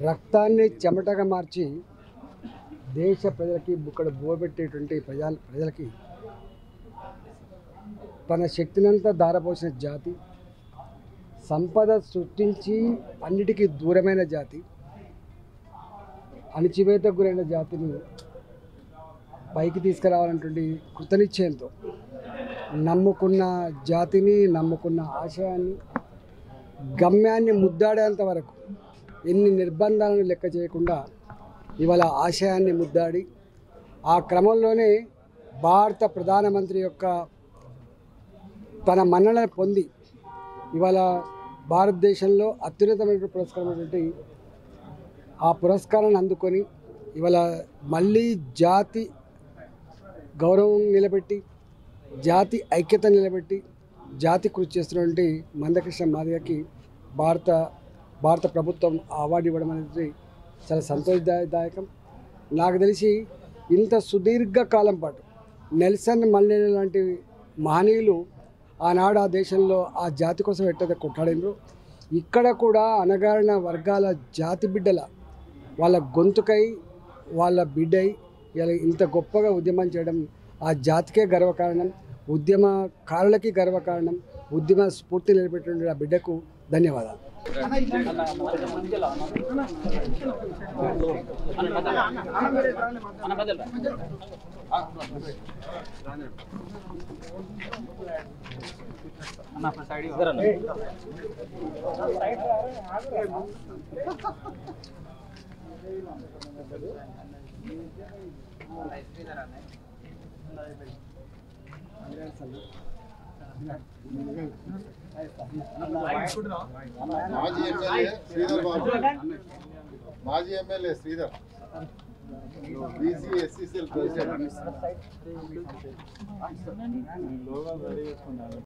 రక్తాన్ని చెమటగా మార్చి దేశ ప్రజలకి బుక్కడ బోబెట్టేటువంటి ప్రజలకి తన శక్తినంతా దారపోసిన జాతి, సంపద సృష్టించి అన్నిటికీ దూరమైన జాతి, అణిచివేతకు గురైన జాతిని పైకి తీసుకురావాలన్నటువంటి కృతనిశ్చయంతో నమ్ముకున్న జాతిని, నమ్ముకున్న ఆశయాన్ని, గమ్యాన్ని ముద్దాడేంత వరకు ఎన్ని నిర్బంధాలను లెక్క చేయకుండా ఇవాళ ఆశయాన్ని ముద్దాడి ఆ క్రమంలోనే భారత ప్రధానమంత్రి యొక్క తన మన్ననలు పొంది ఇవాళ భారతదేశంలో అత్యున్నతమైన పురస్కారమైనటువంటి ఆ పురస్కారాన్ని అందుకొని ఇవాళ మళ్ళీ జాతి గౌరవం నిలబెట్టి, జాతి ఐక్యత నిలబెట్టి, జాతి కృషి చేస్తున్నటువంటి మందకృష్ణ మాదిగకి భారత ప్రభుత్వం అవార్డు ఇవ్వడం అనేది చాలా సంతోషదాయకం. నాకు తెలిసి ఇంత సుదీర్ఘకాలం పాటు నెల్సన్ మండేలా లాంటి మహనీయులు ఆనాడు ఆ దేశంలో ఆ జాతి కోసం ఎట్టయితే కొట్లాడినరు, ఇక్కడ కూడా అణగారిన వర్గాల జాతి బిడ్డల వాళ్ళ గొంతుకై, వాళ్ళ బిడ్డై ఇలా ఇంత గొప్పగా ఉద్యమం చేయడం ఆ జాతికే గర్వకారణం, ఉద్యమకారులకి గర్వకారణం, ఉద్యమ స్ఫూర్తి నిలబెట్టిన ఆ బిడ్డకు ధన్యవాదాలు. మాజీ MLA Sridhar BC SCCL president